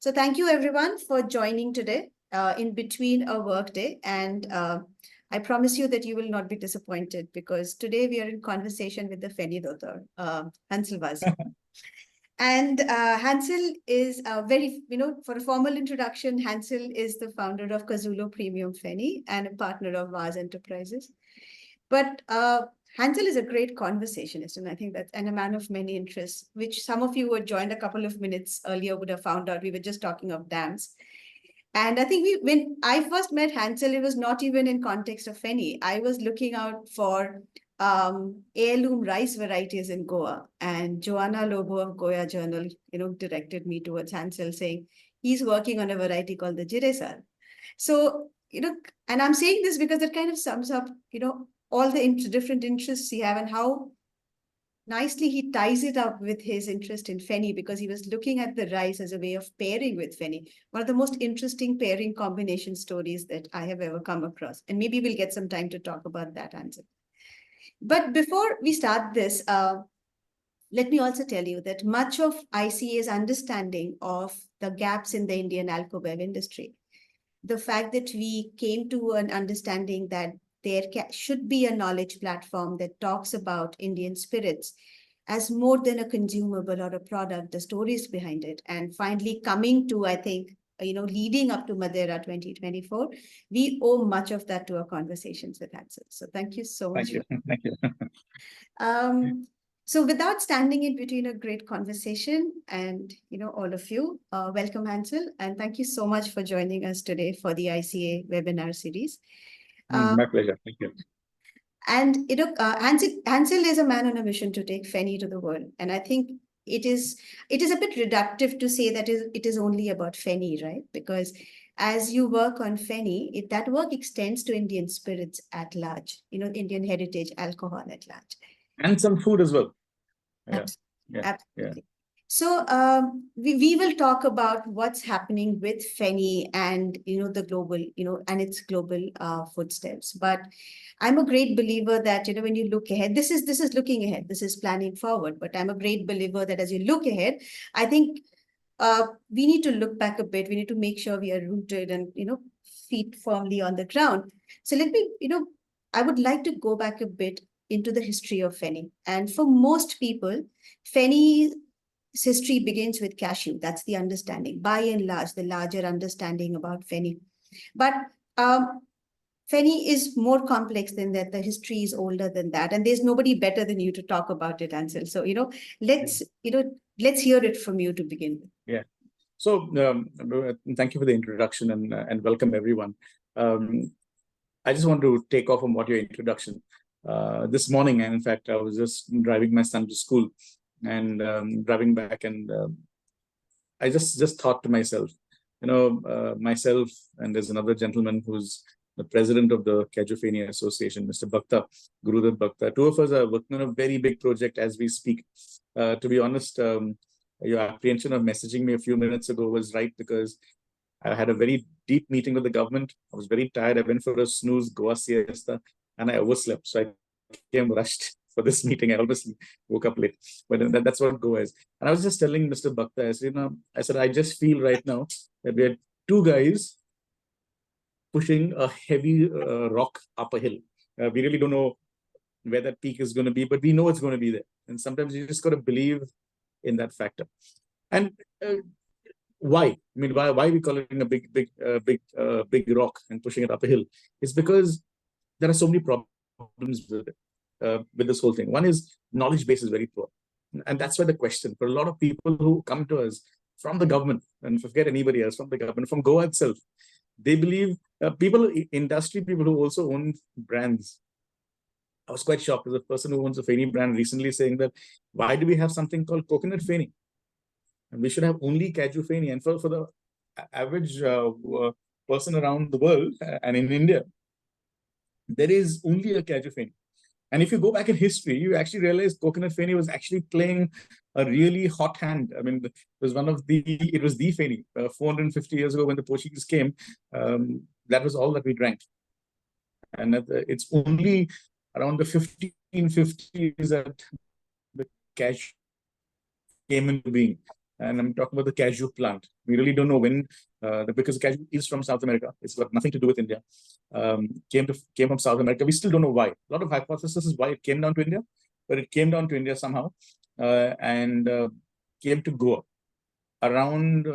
So thank you everyone for joining today in between a work day. And I promise you that you will not be disappointed because today we are in conversation with the Feni daughter, Hansel Vaz. And Hansel is very, for a formal introduction, Hansel is the founder of Kazulo Premium Feni and a partner of Vaz Enterprises. But Hansel is a great conversationist, and I think that's and a man of many interests, which some of you who had joined a couple of minutes earlier would have found out. We were just talking of dams. And I think when I first met Hansel, it was not even in context of Feni. I was looking out for heirloom rice varieties in Goa. And Joanna Lobo of Goa Journal, directed me towards Hansel, saying he's working on a variety called the Jiresar. So, and I'm saying this because it kind of sums up, all the different interests he have and how nicely he ties it up with his interest in Feni, because he was looking at the rice as a way of pairing with Feni. One of the most interesting pairing combination stories that I have ever come across. And maybe we'll get some time to talk about that, Hansel. But before we start this, let me also tell you that much of ICA's understanding of the gaps in the Indian alcobev industry, the fact that we came to an understanding that there should be a knowledge platform that talks about Indian spirits as more than a consumable or a product, the stories behind it, and finally coming to, I think, leading up to Madeira 2024, we owe much of that to our conversations with Hansel. So thank you so much. Thank you. So without standing in between a great conversation and, all of you, welcome Hansel, and thank you so much for joining us today for the ICA webinar series. My pleasure. Thank you. And, Hansel is a man on a mission to take Feni to the world. And I think it is a bit reductive to say that it is only about Feni, right? Because as you work on Feni, that work extends to Indian spirits at large, Indian heritage, alcohol at large. And some food as well. Absolutely. So we will talk about what's happening with Feni and the global and its global footsteps. But I'm a great believer that when you look ahead, this is looking ahead, this is planning forward. But I'm a great believer that as you look ahead, I think we need to look back a bit. We need to make sure we are rooted and feet firmly on the ground. So let me I would like to go back a bit into the history of Feni. And for most people, Feni's history begins with cashew. That's the understanding, by and large, the larger understanding about Feni. But Feni is more complex than that. The history is older than that. And there's nobody better than you to talk about it, Hansel. So, let's hear it from you to begin with. Yeah. So thank you for the introduction and welcome everyone. I just want to take off on what your introduction. This morning, and in fact, I was just driving my son to school and driving back, and I just thought to myself, myself and there's another gentleman who's the president of the Kaju Feni Association, Mr. Bhakta, Gurudev Bhakta. Two of us are working on a very big project as we speak. To be honest, your apprehension of messaging me a few minutes ago was right, because I had a very deep meeting with the government. I was very tired. I went for a snooze, Goa siesta, and I overslept. So I came rushed for this meeting. I almost woke up late, but that's what Goa is. And I was just telling Mr. Bhakta, I said, I just feel right now that we had two guys pushing a heavy rock up a hill. We really don't know where that peak is going to be, but we know it's going to be there. And sometimes you just got to believe in that factor. And why? I mean, why are we calling it a big rock and pushing it up a hill? It's because there are so many problems with it, with this whole thing. One is knowledge base is very poor. And that's why the question for a lot of people who come to us from the government, and forget anybody else, from the government, from Goa itself, they believe industry people who also own brands. I was quite shocked. There's a person who owns a Feni brand recently saying that, why do we have something called coconut Feni? And we should have only Kaju Feni. And for the average person around the world and in India, there is only a Kaju Feni. And if you go back in history, you actually realize coconut Feni was actually playing a really hot hand. I mean, it was the Feni. 450 years ago when the Portuguese came, that was all that we drank. And it's only around the 1550s that the Kaju came into being. And I'm talking about the cashew plant. We really don't know when, because cashew is from South America. It's got nothing to do with India. Came from South America. We still don't know why. A lot of hypotheses is why it came down to India, but it came down to India somehow, and came to Goa. Around,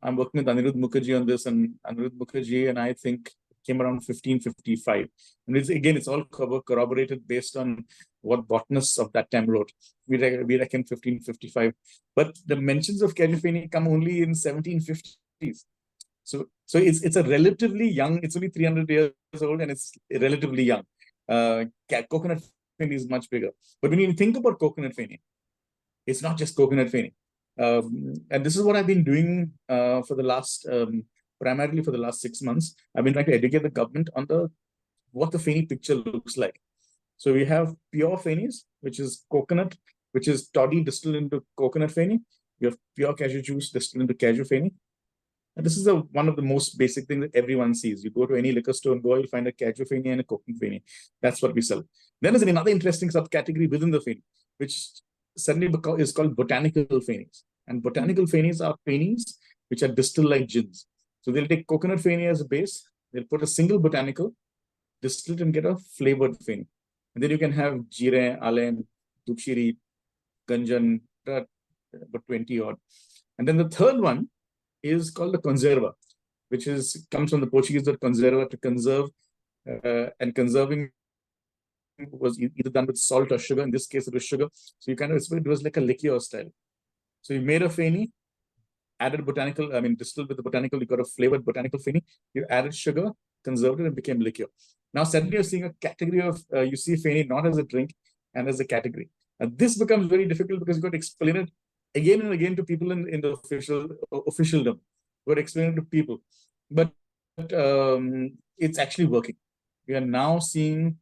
I'm working with Anirudh Mukherjee on this, and Anirudh Mukherjee and I think came around 1555. And it's all corroborated based on what botanists of that time wrote. We reckon 1555. But the mentions of cashew feni come only in 1750s. So it's a relatively young, it's only 300 years old, and it's relatively young. Coconut feni is much bigger. But when you think about coconut feni, it's not just coconut feni. And this is what I've been doing for the last, primarily for the last 6 months. I've been trying to educate the government on what the feni picture looks like. So we have pure fenis, which is coconut, which is toddy distilled into coconut feni. You have pure cashew juice distilled into cashew feni. And this is one of the most basic things that everyone sees. You go to any liquor store in Goa, you'll find a cashew feni and a coconut feni. That's what we sell. Then there's another interesting subcategory within the feni, which suddenly is called botanical fenis. And botanical fenis are fenis which are distilled like gins. So they'll take coconut feni as a base, they'll put a single botanical, distill it and get a flavored feni. And then you can have jeera, alen, dukshiri, ganjan, about 20 odd. And then the third one is called the conserva, which comes from the Portuguese word conserva, to conserve, and conserving was either done with salt or sugar. In this case, it was sugar. So it was like a liqueur style. So you made a feni, added botanical, distilled with the botanical, you got a flavored botanical feni. You added sugar, conserved it, and became liqueur. Now suddenly you're seeing a category of, you see feni not as a drink and as a category. And this becomes very difficult because you've got to explain it again and again to people in the officialdom. You've got to explain it to people. But it's actually working. We are now seeing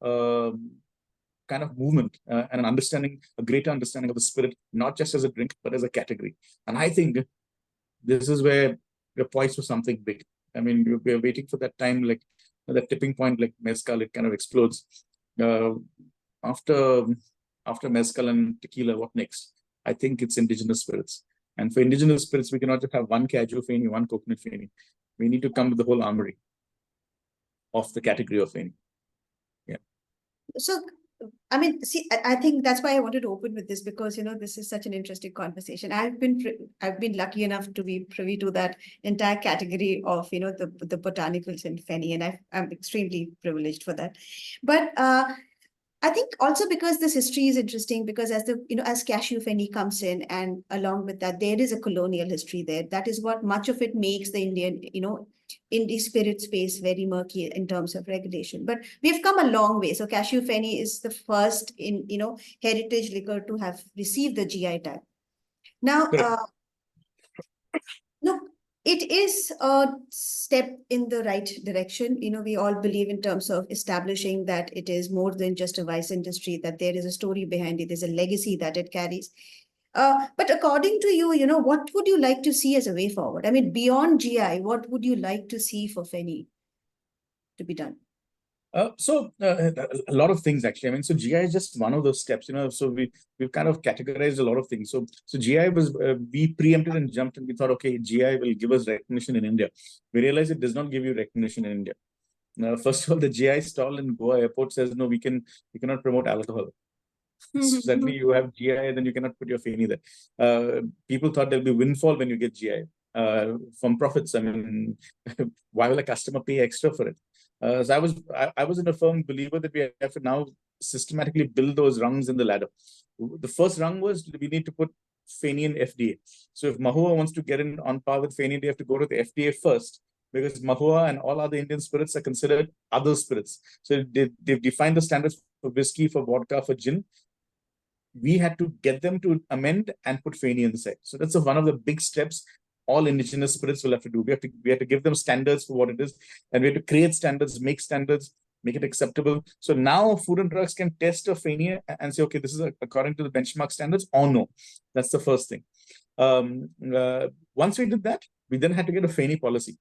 kind of movement and an understanding, a greater understanding of the spirit, not just as a drink, but as a category. And I think this is where we're poised for something big. I mean, we're waiting for that time, like that tipping point, like mezcal, it kind of explodes. After mezcal and tequila, what next? I think it's indigenous spirits. And for indigenous spirits, we cannot just have one cashew feni, one coconut feni. We need to come with the whole armory of the category of feni. Yeah. So, I mean, see, I think that's why I wanted to open with this, because, this is such an interesting conversation. I've been lucky enough to be privy to that entire category of, the botanicals in feni, and I'm extremely privileged for that. But I think also because this history is interesting, because as cashew feni comes in, and along with that, there is a colonial history there. That is what much of it makes the Indian, indie spirit space very murky in terms of regulation. But we've come a long way. So cashew feni is the first in, heritage liquor to have received the GI tag. Now, look, it is a step in the right direction. We all believe in terms of establishing that it is more than just a vice industry, that there is a story behind it, there's a legacy that it carries. But according to you, what would you like to see as a way forward? I mean, beyond GI, what would you like to see for feni to be done? So a lot of things actually. I mean, so GI is just one of those steps, So we've kind of categorized a lot of things. So GI was we preempted and jumped, and we thought, okay, GI will give us recognition in India. We realized it does not give you recognition in India. Now, first of all, the GI stall in Goa airport says no, we cannot promote alcohol. Suddenly you have GI, then you cannot put your feni there. People thought there'll be windfall when you get GI from profits. I mean, why will a customer pay extra for it? So I was in a firm believer that we have to now systematically build those rungs in the ladder. The first rung was we need to put feni in FDA. So if Mahua wants to get in on par with feni, they have to go to the FDA first, because Mahua and all other Indian spirits are considered other spirits. So they've defined the standards for whiskey, for vodka, for gin. We had to get them to amend and put feni inside. So that's one of the big steps all indigenous spirits will have to do. We have to give them standards for what it is, and we have to create standards, make it acceptable. So now Food and Drugs can test a feni and say, okay, this is according to the benchmark standards or no. That's the first thing. Once we did that, we then had to get a feni policy,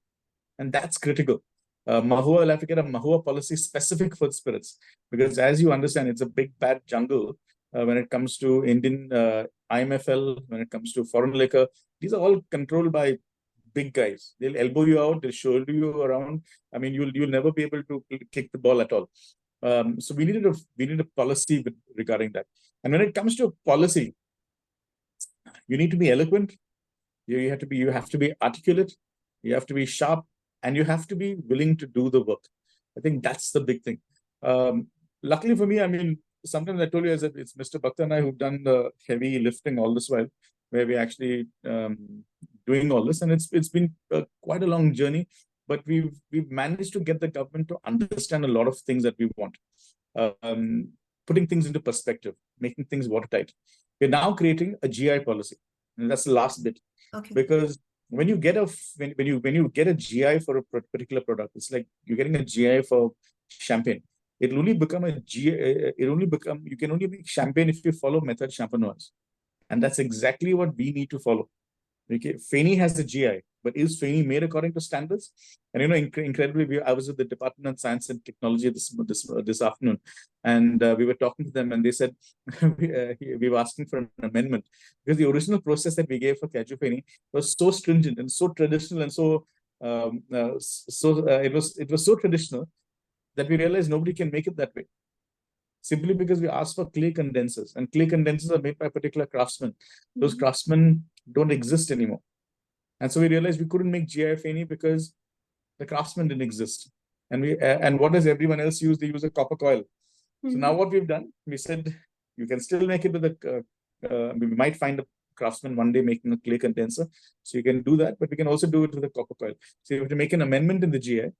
and that's critical. Mahua will have to get a Mahua policy specific for spirits, because as you understand, it's a big bad jungle when it comes to Indian IMFL, when it comes to foreign liquor, these are all controlled by big guys. They'll elbow you out, they'll shoulder you around. I mean, you'll never be able to kick the ball at all. So we needed a policy regarding that. And when it comes to policy, you need to be eloquent. You have to be articulate. You have to be sharp, and you have to be willing to do the work. I think that's the big thing. Luckily for me, I mean, sometimes I told you as if it's Mr. Bhakta and I who've done the heavy lifting all this while, where we're actually doing all this, and it's been quite a long journey. But we've managed to get the government to understand a lot of things that we want, putting things into perspective, making things watertight. We're now creating a GI policy, and that's the last bit. Okay. Because when you get a GI for a particular product, it's like you're getting a GI for champagne. It'll only become a GI. You can only make champagne if you follow method champenoise, and that's exactly what we need to follow. Okay, Feni has a GI, but is Feni made according to standards? And incredibly, I was at the Department of Science and Technology this afternoon, and we were talking to them, and they said we were asking for an amendment because the original process that we gave for Caju Feni was so stringent and so traditional, and it was so traditional that we realized nobody can make it that way. Simply because we asked for clay condensers, and clay condensers are made by a particular craftsman. Those craftsmen don't exist anymore. And so we realized we couldn't make GI Feni because the craftsman didn't exist. And what does everyone else use? They use a copper coil. So now what we've done, we said, you can still make it with we might find a craftsman one day making a clay condenser. So you can do that, but we can also do it with a copper coil. So you have to make an amendment in the GI.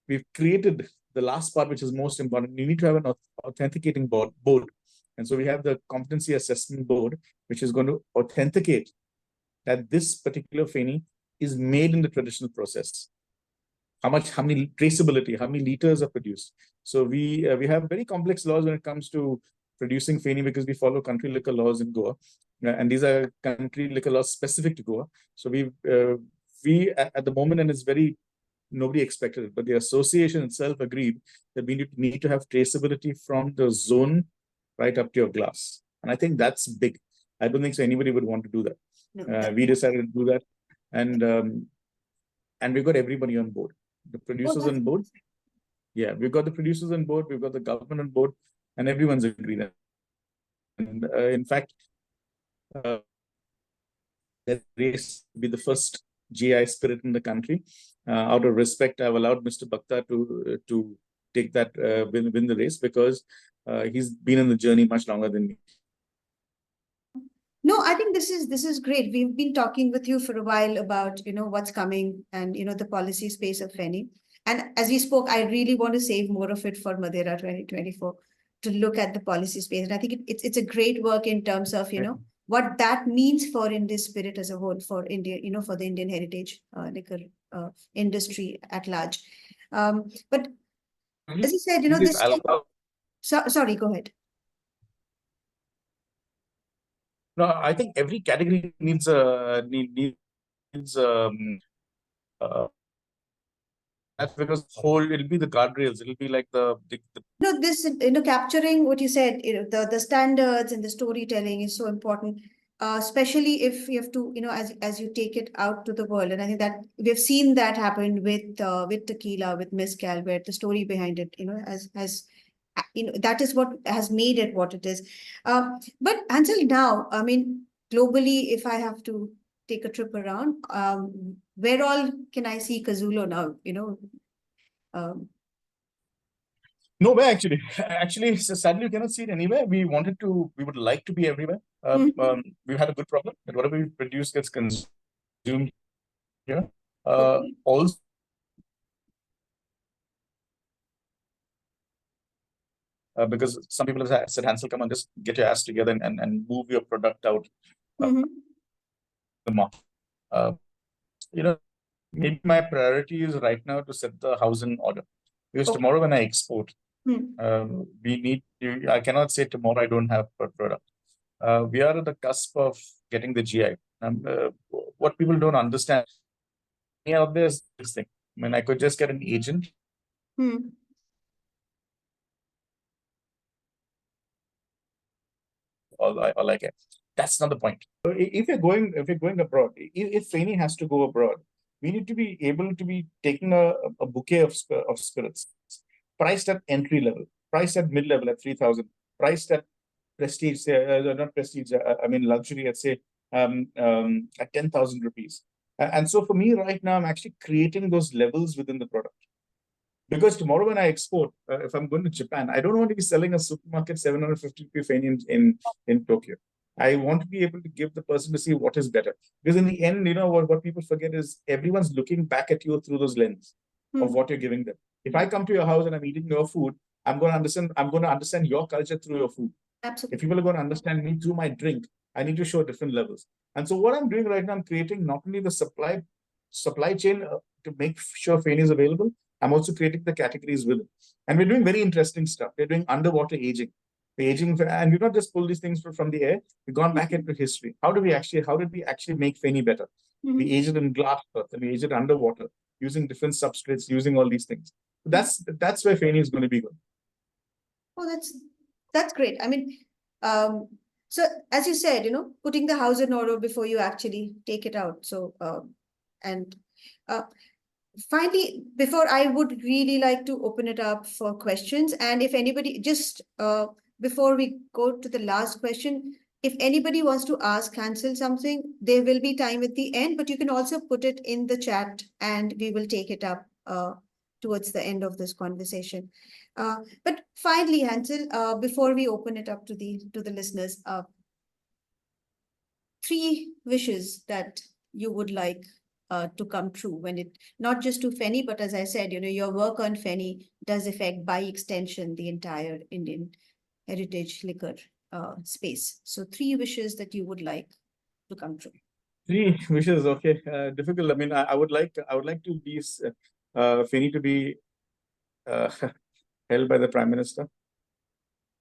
We've created the last part, which is most important. You need to have an authenticating board. And so we have the competency assessment board, which is going to authenticate that this particular Feni is made in the traditional process. How many traceability, how many liters are produced. So we have very complex laws when it comes to producing Feni because we follow country liquor laws in Goa. And these are country liquor laws specific to Goa. So we at the moment, and it's nobody expected it, but the association itself agreed that we need to have traceability from the zone right up to your glass. And I think that's big. I don't think so anybody would want to do that. No, we decided to do that. And we got everybody on board. The producers on board. Yeah, we've got the producers on board, we've got the government on board, and everyone's agreed. And in fact, that race will be the first GI spirit in the country. Out of respect, I've allowed Mr. Bhakta to take that win the race because he's been in the journey much longer than me. No, I think this is great. We've been talking with you for a while about what's coming and the policy space of Feni. And as we spoke, I really want to save more of it for Madeira 2024 to look at the policy space. And I think it's a great work in terms of what that means for Indian spirit as a whole, for India, for the Indian heritage liquor industry at large. But as you said, this. Sorry, go ahead. No, I think every category needs that's because it'll be the guardrails. It'll be like this capturing what you said, the standards and the storytelling is so important, especially if you have to as you take it out to the world. And I think that we've seen that happen with tequila, with mezcal, where the story behind it has that is what has made it what it is. But Hansel, now, I mean, globally, if I have to take a trip around, where all can I see Kazulo now? Nowhere actually. Actually, sadly, you cannot see it anywhere. We would like to be everywhere. We've had a good problem that whatever we produce gets consumed here. Also, because some people have said, Hansel, come on, just get your ass together and move your product out the market. Maybe my priority is right now to set the house in order. Because tomorrow when I export, I cannot say tomorrow I don't have a product. We are at the cusp of getting the GI. What people don't understand out there is this thing. I mean, I could just get an agent. all I get. That's not the point. So if you're going abroad, if Feni has to go abroad, we need to be able to be taking a bouquet of spirits, priced at entry level, priced at mid level at 3,000, priced at prestige, not prestige, I mean luxury at say at 10,000 rupees. And so for me right now, I'm actually creating those levels within the product. Because tomorrow when I export, if I'm going to Japan, I don't want to be selling a supermarket 750 rupee Feni in Tokyo. I want to be able to give the person to see what is better. Because in the end, what people forget is everyone's looking back at you through those lenses of what you're giving them. If I come to your house and I'm eating your food, I'm going to understand your culture through your food. Absolutely. If people are going to understand me through my drink, I need to show different levels. And so what I'm doing right now, I'm creating not only the supply chain to make sure Feni is available, I'm also creating the categories with it. And we're doing very interesting stuff. We're doing underwater aging. The aging, and we've not just pulled these things from the air, we've gone back into history. How did we actually make Feni better? We age it in glass earth, and we age it underwater, using different substrates, using all these things. That's where Feni is going to be good. Oh, that's great. I mean, so as you said, putting the house in order before you actually take it out. So, finally, before I would really like to open it up for questions. And if anybody, just before we go to the last question, if anybody wants to ask Hansel something, there will be time at the end, but you can also put it in the chat and we will take it up towards the end of this conversation. But finally, Hansel, before we open it up to the listeners, 3 wishes that you would like to come true when it, not just to Feni, but as I said, your work on Feni does affect by extension the entire Indian heritage liquor space. So 3 wishes that you would like to come true. 3 wishes, okay. Difficult. I mean, I would like to be Feni to be held by the Prime Minister.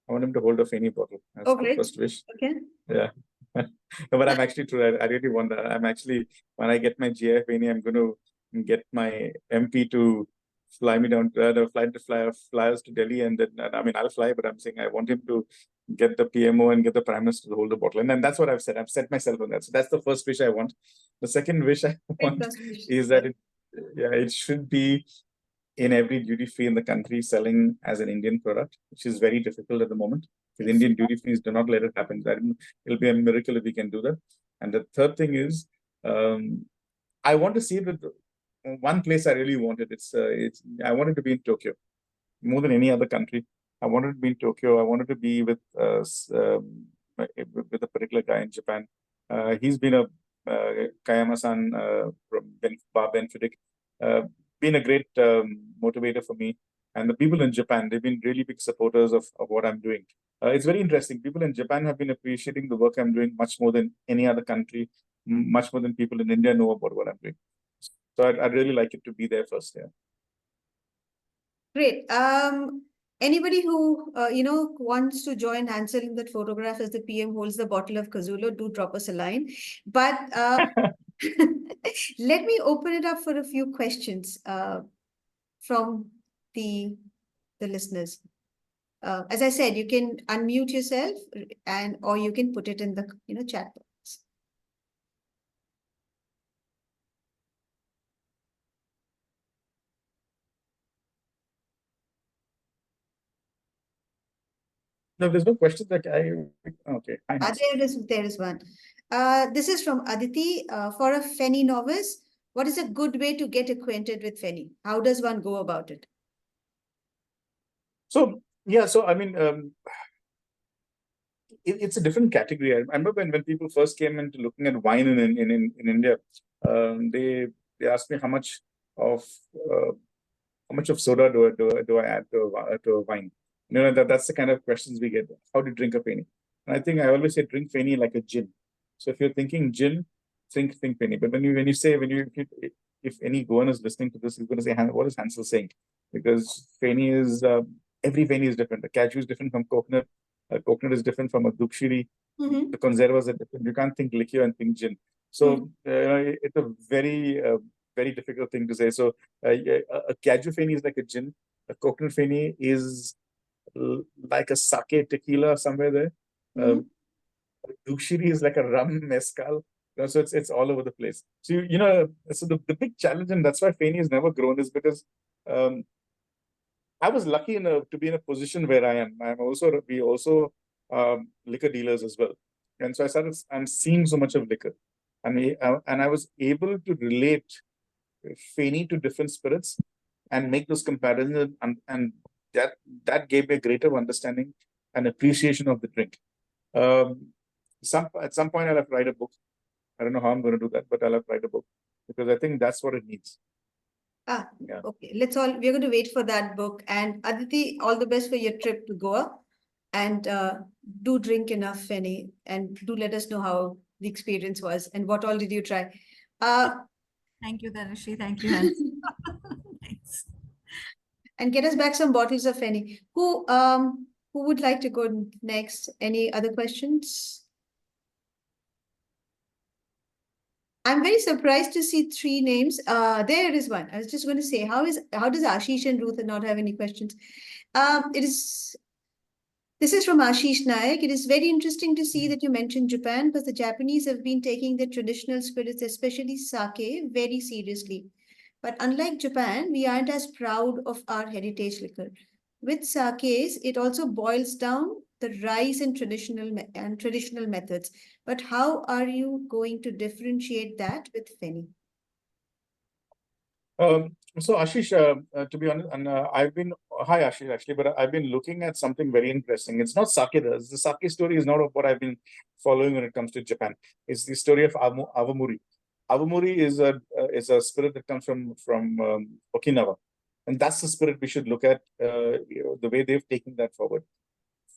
I want him to hold a Feni bottle. That's the first wish. Okay. Yeah. No, but I'm actually true. I really want that. I'm actually, when I get my GI Feni, I'm going to get my MP to fly me down, fly us to Delhi, and then, I mean, I'll fly, but I'm saying I want him to get the PMO and get the Prime Minister to hold the bottle. And then that's what I've said. I've set myself on that. So that's the first wish I want. The second wish I want is that it should be in every duty free in the country selling as an Indian product, which is very difficult at the moment. Because Indian duty frees do not let it happen. It'll be a miracle if we can do that. And the third thing is, I want to see that one place I really wanted. I wanted to be in Tokyo more than any other country. I wanted to be in Tokyo. I wanted to be with a particular guy in Japan. He's been a Kayama-san from Benfidik. Been a great motivator for me. And the people in Japan, they've been really big supporters of what I'm doing. It's very interesting. People in Japan have been appreciating the work I'm doing much more than any other country, much more than people in India know about what I'm doing. So I'd really like it to be there first. Yeah. Great. Anybody who wants to join Hansel in that photograph as the PM holds the bottle of Kazulo, do drop us a line. But let me open it up for a few questions from the listeners. As I said, you can unmute yourself or you can put it in the chat box. No, there's no question that okay. There is one. This is from Aditi. For a Feni novice, what is a good way to get acquainted with Feni? How does one go about it? So I mean, it's a different category. I remember when people first came into looking at wine in India, they asked me how much of soda do I add to a wine. That's the kind of questions we get. How do you drink a Feni? And I think I always say drink Feni like a gin. So if you're thinking gin, think Feni. But if any Goan is listening to this, he's going to say, what is Hansel saying? Because Feni is every Feni is different. The cashew is different from coconut. Coconut is different from a dukshiri. The conservas are different. You can't think liqueur and think gin. So it's a very very difficult thing to say. So a cashew Feni is like a gin. A coconut Feni is like a sake tequila somewhere there. Tanushree is like a rum mezcal. So it's all over the place. So so the big challenge, and that's why Feni has never grown, is because um, I was lucky to be in a position where I am. We also liquor dealers as well, and so I'm seeing so much of liquor, and I was able to relate Feni to different spirits and make those comparisons, and that gave me a greater understanding and appreciation of the drink. At some point I'll have to write a book. I don't know how I'm going to do that, but I'll have to write a book because I think that's what it needs. Yeah. Okay. We're going to wait for that book. And Aditi, all the best for your trip to Goa. And do drink enough Feni, and do let us know how the experience was and what all did you try. Thank you, Tanushree. Thank you, Hans. Thanks. And get us back some bottles of Feni. Who would like to go next? Any other questions? I'm very surprised to see 3 names. There is one. I was just going to say, how does Ashish and Ruth not have any questions? This is from Ashish Nayak. It is very interesting to see that you mentioned Japan, because the Japanese have been taking their traditional spirits, especially sake, very seriously. But unlike Japan, we aren't as proud of our heritage liquor. With sakes, it also boils down the rise in traditional methods. But how are you going to differentiate that with Feni? So Ashish, to be honest, and hi Ashish actually, but I've been looking at something very interesting. It's not sake. The sake story is not what I've been following when it comes to Japan. It's the story of awamuri. Awamuri is a spirit that comes from Okinawa, and that's the spirit we should look at. The way they've taken that forward.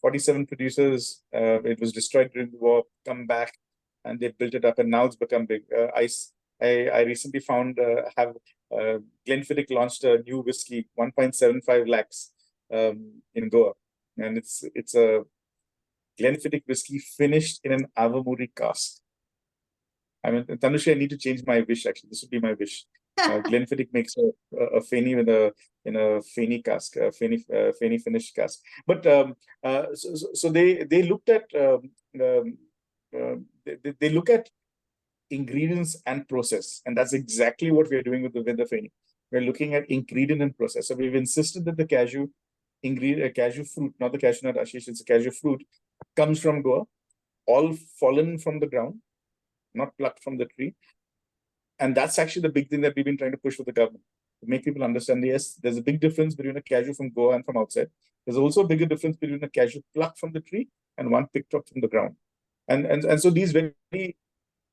47 producers. It was destroyed during the war. Come back, and they built it up, and now it's become big. I recently found Glenfiddich launched a new whiskey, 1.75 lakhs in Goa, and it's a Glenfiddich whiskey finished in an awamuri cask. I mean, Tanushree, I need to change my wish. Actually, this would be my wish. Glenfiddich makes a Feni in a Feni cask, a Feni finished cask. But so they looked at they look at ingredients and process, and that's exactly what we're doing with the Feni. We're looking at ingredient and process. So we've insisted that the cashew fruit, not the cashew nut, Ashish, it's a cashew fruit, comes from Goa, all fallen from the ground, not plucked from the tree. And that's actually the big thing that we've been trying to push with the government, to make people understand, yes, there's a big difference between a cashew from Goa and from outside. There's also a bigger difference between a cashew plucked from the tree and one picked up from the ground. And so these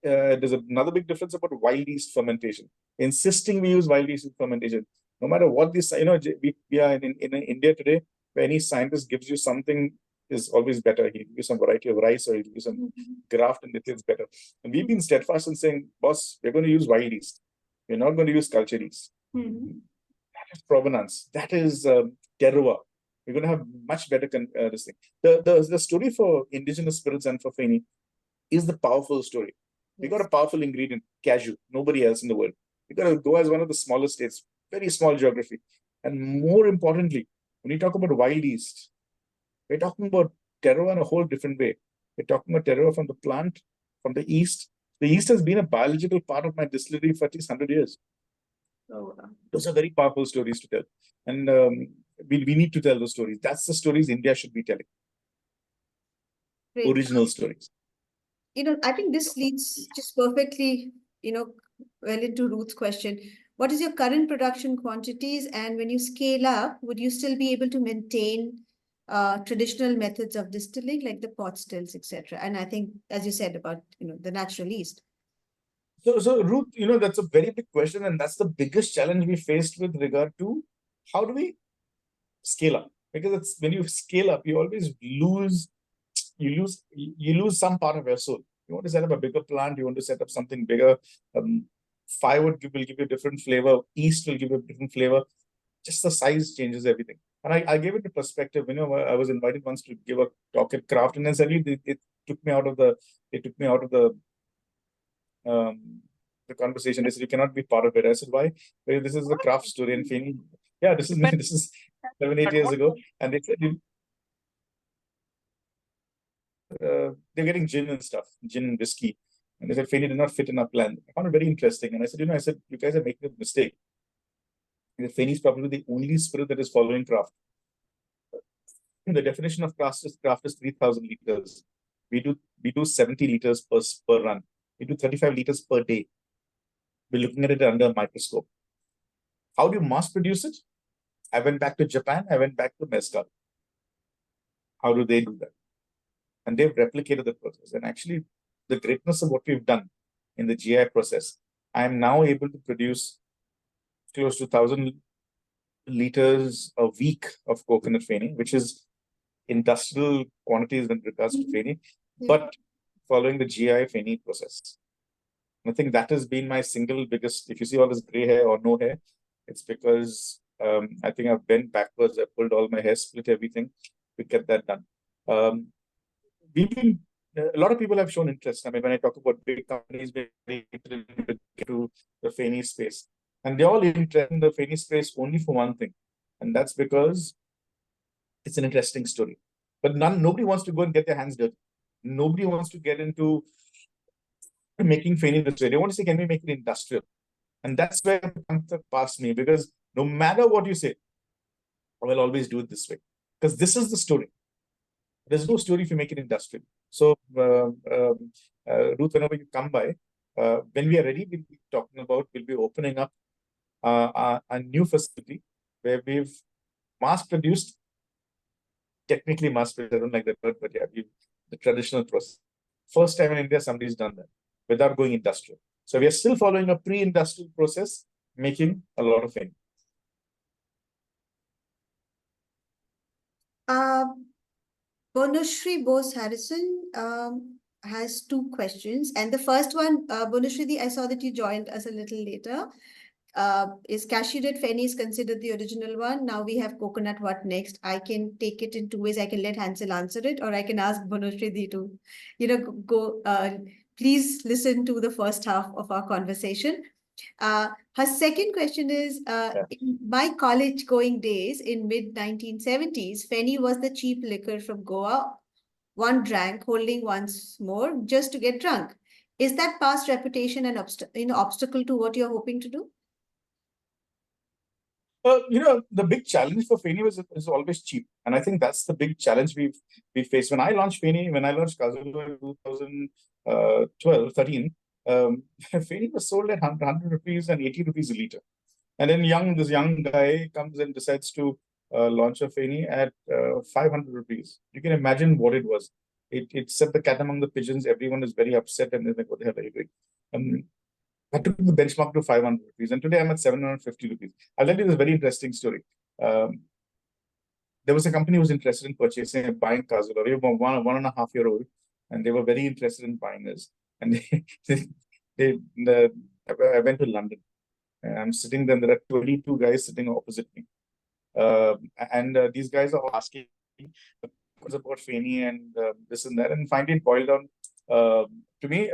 there's another big difference about wild yeast fermentation. Insisting we use wild yeast fermentation, no matter what this, we are in India today, where any scientist gives you something is always better. He'll give you some variety of rice, or he'll give you some graft, and it is better. And we've been steadfast in saying, boss, we're going to use wild yeast. We're not going to use cultured yeast. That is provenance. That is terroir. We're going to have much better this thing. The story for indigenous spirits and for Feni is the powerful story. We got a powerful ingredient, cashew, nobody else in the world. We got to go as one of the smallest states, very small geography. And more importantly, when you talk about wild yeast, we're talking about terroir in a whole different way. We're talking about terroir from the plant, from the yeast. The yeast has been a biological part of my distillery for at least 100 years. Oh, wow. Those are very powerful stories to tell. And we need to tell those stories. That's the stories India should be telling. Great. Original stories. I think this leads just perfectly, well into Ruth's question. What is your current production quantities? And when you scale up, would you still be able to maintain traditional methods of distilling, like the pot stills, etc.? And I think, as you said about, the natural yeast. So Ruth, that's a very big question. And that's the biggest challenge we faced with regard to how do we scale up? Because when you scale up, you always lose some part of your soul. You want to set up a bigger plant, you want to set up something bigger. Firewood will give you a different flavor, yeast will give you a different flavor. Just the size changes everything. And I gave it a perspective. I was invited once to give a talk at Craft, and then suddenly it took me out of the conversation. They said, you cannot be part of it. I said, why? Well, this is the Craft story in Feni. Yeah, this is 7-8 years ago. And they said, they're getting gin and stuff, gin and whiskey. And they said, Feni did not fit in our plan. I found it very interesting. And I said, you guys are making a mistake. Feni is probably the only spirit that is following craft. The definition of craft is 3,000 liters. We do 70 liters per run. We do 35 liters per day. We're looking at it under a microscope. How do you mass produce it? I went back to Japan. I went back to mezcal. How do they do that? And they've replicated the process. And actually, the greatness of what we've done in the GI process, I am now able to produce close to 1,000 liters a week of coconut Feni, which is industrial quantities in regards to Feni, but following the GI Feni process. And I think that has been my single biggest, if you see all this gray hair or no hair, it's because I think I've bent backwards, I pulled all my hair, split everything to get that done. A lot of people have shown interest. I mean, when I talk about big companies being interested to the Feni space, and they're all interested in the Feni space only for one thing, and that's because it's an interesting story. But nobody wants to go and get their hands dirty. Nobody wants to get into making Feni this way. They want to say, can we make it industrial? And that's where the concept passed me, because no matter what you say, I will always do it this way. Because this is the story. There's no story if you make it industrial. So, Ruth, whenever you come by, when we are ready, we'll be opening up a new facility where we've mass-produced, technically mass-produced, I don't like that word, but yeah, the traditional process. First time in India, somebody's done that without going industrial. So we are still following a pre-industrial process, making a lot of Feni. Tanushree Bose Harrison has two questions. And the first one, Tanushree, I saw that you joined us a little later. Is cashew-nut Feni is considered the original one? Now we have coconut. What next? I can take it in two ways. I can let Hansel answer it, or I can ask Tanushree to, go. Please listen to the first half of our conversation. Her second question is, in my college-going days in mid-1970s, Feni was the cheap liquor from Goa. One drank, holding once more, just to get drunk. Is that past reputation an obstacle to what you're hoping to do? The big challenge for Feni is always cheap. And I think that's the big challenge we face. When I launched Feni, when I launched Kazoo in 2013, Feni was sold at 100 rupees and 80 rupees a liter. And then this young guy comes and decides to launch a Feni at 500 rupees. You can imagine what it was. It set the cat among the pigeons. Everyone is very upset and they're like, what the hell are you doing? I took the benchmark to 500 rupees, and today I'm at 750 rupees. I'll tell you this very interesting story. There was a company who was interested in buying Kazoo. We were 1.5-year-old, and they were very interested in buying us. And I went to London, and I'm sitting there, and there are 22 guys sitting opposite me. These guys are asking about Feni and this and that, and finally it boiled down to me,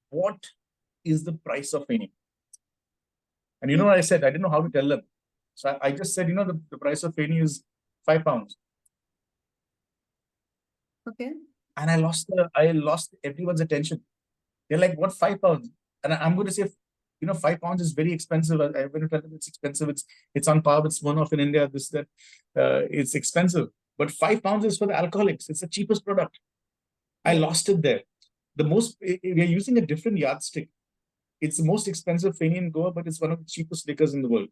what is the price of Feni? And you know what I said? I didn't know how to tell them. So I just said, the price of Feni is £5. Okay. And I lost everyone's attention. They're like, what, £5? And I'm going to say, £5 is very expensive. I'm going to tell them it's expensive. It's on par with Smirnoff in India. It's expensive. But £5 is for the alcoholics. It's the cheapest product. I lost it there. We are using a different yardstick. It's the most expensive Feni in Goa, but it's one of the cheapest liquors in the world.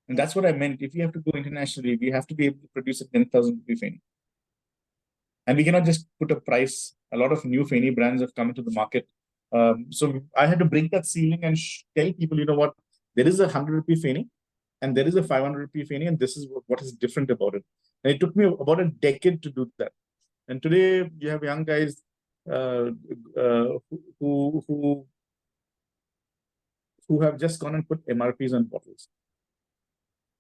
And that's what I meant. If we have to go internationally, we have to be able to produce a 10,000 rupee Feni. And we cannot just put a price. A lot of new Feni brands have come into the market. So I had to break that ceiling and tell people, what, there is a 100 rupee Feni and there is a 500 rupee Feni, and this is what is different about it. And it took me about a decade to do that. And today you have young guys who have just gone and put MRPs on bottles.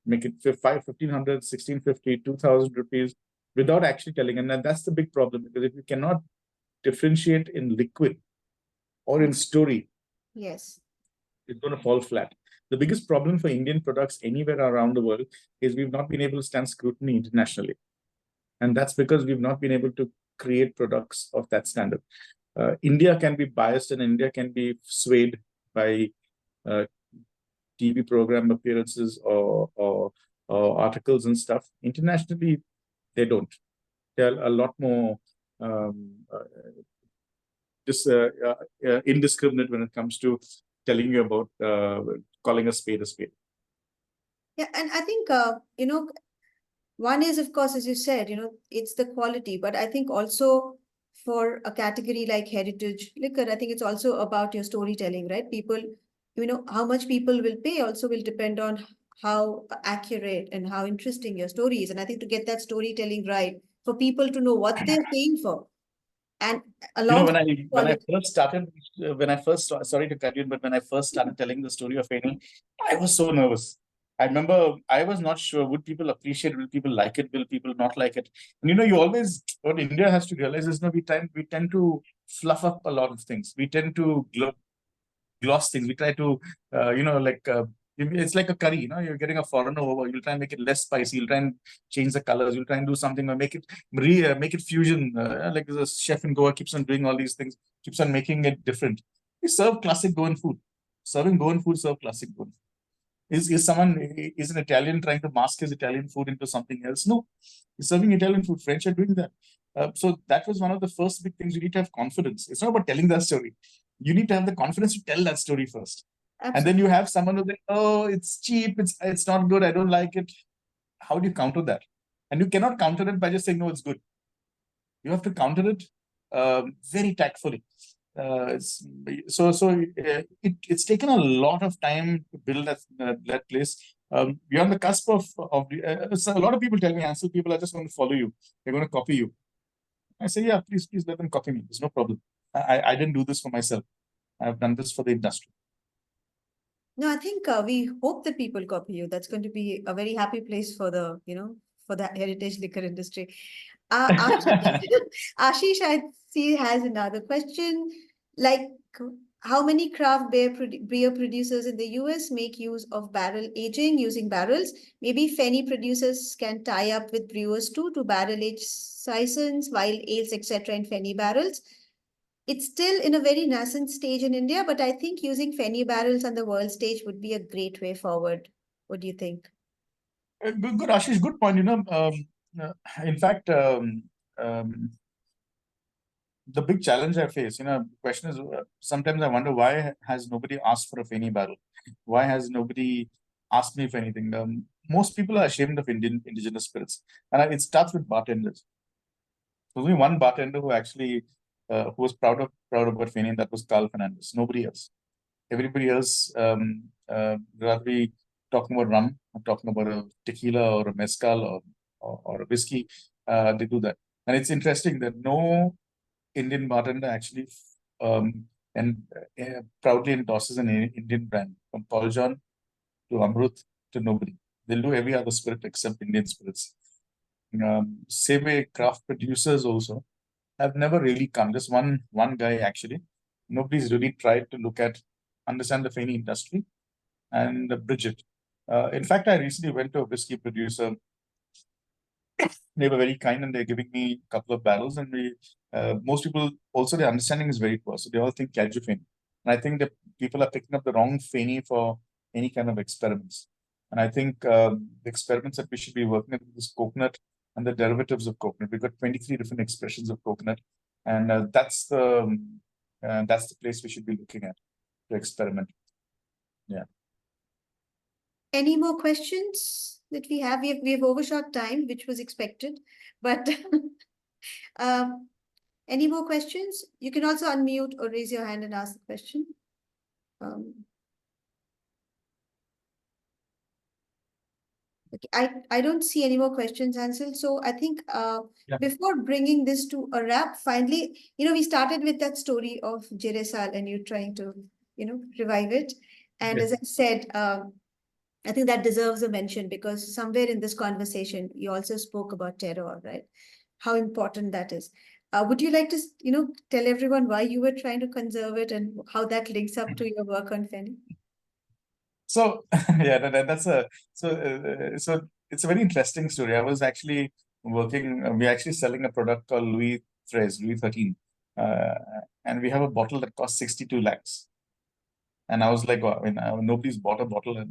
Make it 1,500, 1,650, 2,000 rupees without actually telling. And that's the big problem, because if you cannot differentiate in liquid or in story, yes, it's going to fall flat. The biggest problem for Indian products anywhere around the world is we've not been able to stand scrutiny internationally. And that's because we've not been able to create products of that standard. India can be biased and India can be swayed by TV program appearances or articles and stuff. Internationally, they don't. They're a lot more indiscriminate when it comes to telling you about calling a spade a spade. Yeah, and I think, one is, of course, as you said, it's the quality, but I think also for a category like heritage liquor, I think it's also about your storytelling, right? People, how much people will pay also will depend on how accurate and how interesting your story is. And I think to get that storytelling right, for people to know what they're paying for. And along when I first started, sorry to cut you, but when I first started telling the story of Feni, I was so nervous. I remember I was not sure, would people appreciate, will people like it, will people not like it? And you always, what India has to realize is, we tend to fluff up a lot of things. We tend to gloss things. We try to, it's like a curry, you're getting a foreigner over, you'll try and make it less spicy, you'll try and change the colors, you'll try and do something or make it fusion, like the chef in Goa keeps on doing all these things, keeps on making it different. We serve classic Goan food. Serving Goan food, serve classic Goan food. Is an Italian trying to mask his Italian food into something else? No, he's serving Italian food. French are doing that. So that was one of the first big things. You need to have confidence. It's not about telling that story. You need to have the confidence to tell that story first. Absolutely. And then you have someone who's like, oh, it's cheap, it's not good, I don't like it. How do you counter that? And you cannot counter it by just saying, no, it's good. You have to counter it very tactfully. It's taken a lot of time to build that place. You're on the cusp of so a lot of people tell me, Hansel, people are just going to follow you. They're going to copy you. I say, yeah, please let them copy me. There's no problem. I didn't do this for myself. I've done this for the industry. No, I think we hope that people copy you. That's going to be a very happy place for the, for the heritage liquor industry. Ashish, I see, has another question. Like, how many craft beer producers in the US make use of barrel aging using barrels? Maybe Feni producers can tie up with brewers too to barrel age saisons, wild ales, etc. in Feni barrels. It's still in a very nascent stage in India, but I think using Feni barrels on the world stage would be a great way forward. What do you think? Good, Ashish. Good point. In fact, the big challenge I face, question is, sometimes I wonder, why has nobody asked for a Feni barrel? Why has nobody asked me for anything? Most people are ashamed of indigenous spirits, and it starts with bartenders. There's only one bartender who actually who was proud about Feni, and that was Carl Fernandez. Nobody else. Everybody else, rather be talking about rum, or talking about a tequila or a mezcal or a whiskey, they do that. And it's interesting that no Indian bartender actually proudly endorses an Indian brand, from Paul John to Amrut to nobody. They'll do every other spirit except Indian spirits. Same way, craft producers also have never really come. Just one guy actually. Nobody's really tried to understand the Feni industry and bridge it. In fact, I recently went to a whiskey producer. They were very kind and they're giving me a couple of barrels, and most people also, their understanding is very poor. So they all think Caju Feni. And I think that people are picking up the wrong Feni for any kind of experiments. And I think the experiments that we should be working with is coconut and the derivatives of coconut. We've got 23 different expressions of coconut. And that's the place we should be looking at to experiment. Yeah. Any more questions that we have? We have overshot time, which was expected, but any more questions? You can also unmute or raise your hand and ask the question. Okay, I don't see any more questions, Hansel. So I think before bringing this to a wrap, finally, we started with that story of Jeresal and you trying to, revive it. And yes, as I said, I think that deserves a mention, because somewhere in this conversation, you also spoke about terroir, right? How important that is. Would you like to, tell everyone why you were trying to conserve it and how that links up to your work on Feni? So yeah, so it's a very interesting story. I was actually working. We're actually selling a product called Louis Louis XIII. And we have a bottle that costs 62 lakhs. And I was like, well, I mean, nobody's bought a bottle,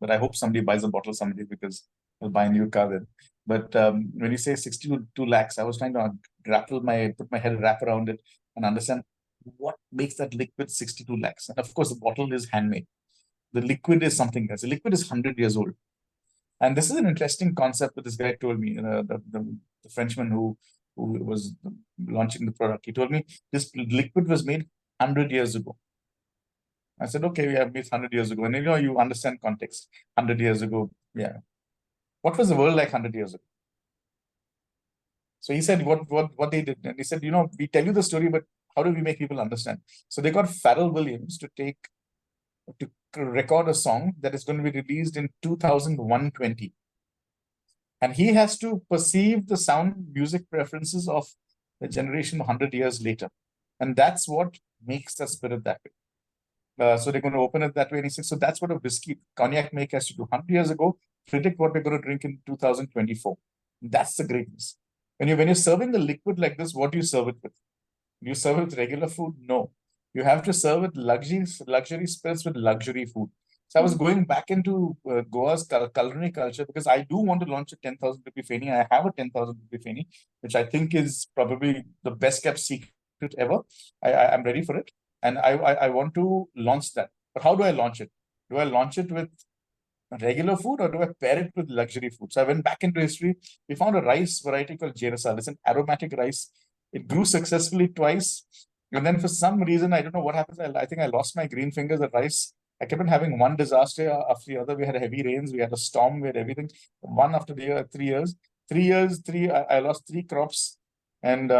but I hope somebody buys a bottle someday because they'll buy a new car then. But when you say 62 lakhs, I was trying to put my head wrap around it and understand what makes that liquid 62 lakhs. And of course, the bottle is handmade. The liquid is something else. The liquid is 100 years old. And this is an interesting concept that this guy told me, the Frenchman who was launching the product. He told me this liquid was made 100 years ago. I said, okay, we have made 100 years ago. And you understand context. 100 years ago, yeah. What was the world like 100 years ago? So he said what they did. And he said, we tell you the story, but how do we make people understand? So they got Pharrell Williams to record a song that is going to be released in 2120. And he has to perceive the sound music preferences of the generation 100 years later. And that's what makes the spirit that way. So they're going to open it that way. And he said, so that's what a whiskey cognac maker has to do. 100 years ago, predict what we're going to drink in 2024. That's the greatness. When you're serving a liquid like this, what do you serve it with? Do you serve it with regular food? No. You have to serve it luxury spirits with luxury food. So I was going back into Goa's culinary culture because I do want to launch a 10,000 rupee Feni. I have a 10,000 rupee Feni, which I think is probably the best kept secret ever. I'm ready for it. And I want to launch that. But how do I launch it? Do I launch it with regular food or do I pair it with luxury food? So I went back into history. We found a rice variety called Jerasal. It's an aromatic rice. It grew successfully twice. And then for some reason, I don't know what happens. I think I lost my green fingers at rice. I kept on having one disaster after the other. We had heavy rains. We had a storm. We had everything. One after the other, 3 years. I lost 3 crops. And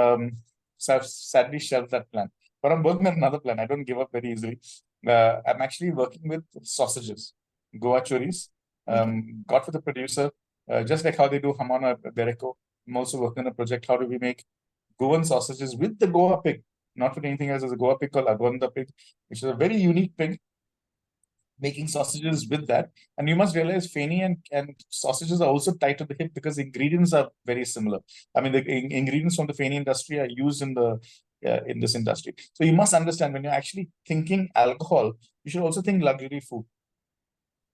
so I've sadly shelved that plan. But I'm working on another plan. I don't give up very easily. I'm actually working with sausages, Goa choris. Got with the producer, just like how they do Hamana Bereko. I'm also working on a project. How do we make Goan sausages with the Goa pig? Not with anything else. There's a Goa pig called Agwanda pig, which is a very unique pig. Making sausages with that. And you must realize Feni and sausages are also tied to the hip because the ingredients are very similar. I mean, the ingredients from the Feni industry are used in this industry. So you must understand when you're actually thinking alcohol, you should also think luxury food.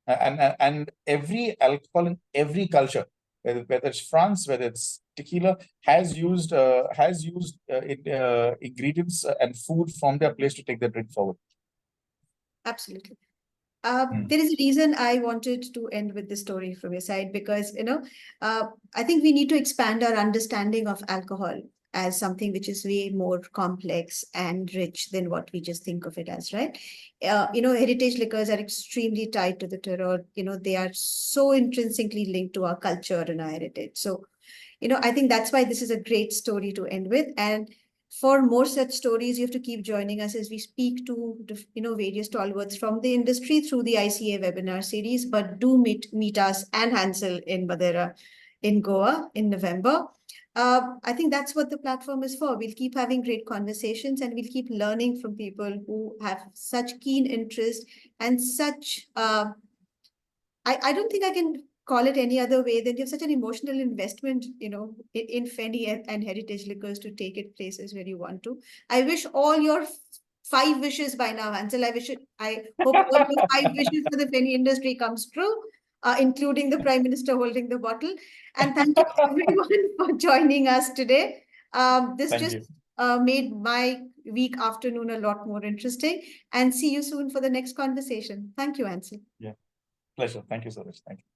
And every alcohol in every culture, whether it's France, whether it's tequila, has used ingredients and food from their place to take their drink forward. Absolutely. There is a reason I wanted to end with this story from your side because, I think we need to expand our understanding of alcohol as something which is way more complex and rich than what we just think of it as, right? Heritage liquors are extremely tied to the terroir. They are so intrinsically linked to our culture and our heritage. So, I think that's why this is a great story to end with. And for more such stories, you have to keep joining us as we speak to various stalwarts from the industry through the ICA webinar series. But do meet us and Hansel in Madeira, in Goa in November. I think that's what the platform is for. We'll keep having great conversations and we'll keep learning from people who have such keen interest and such. I don't think I can call it any other way than you have such an emotional investment, in Feni and heritage liquors to take it places where you want to. I wish all your 5 wishes by now, Hansel. I hope all your 5 wishes for the Feni industry comes true, including the Prime Minister holding the bottle. And thank you everyone for joining us today. This made my week afternoon a lot more interesting. And see you soon for the next conversation. Thank you, Hansel. Yeah, pleasure. Thank you so much. Thank you.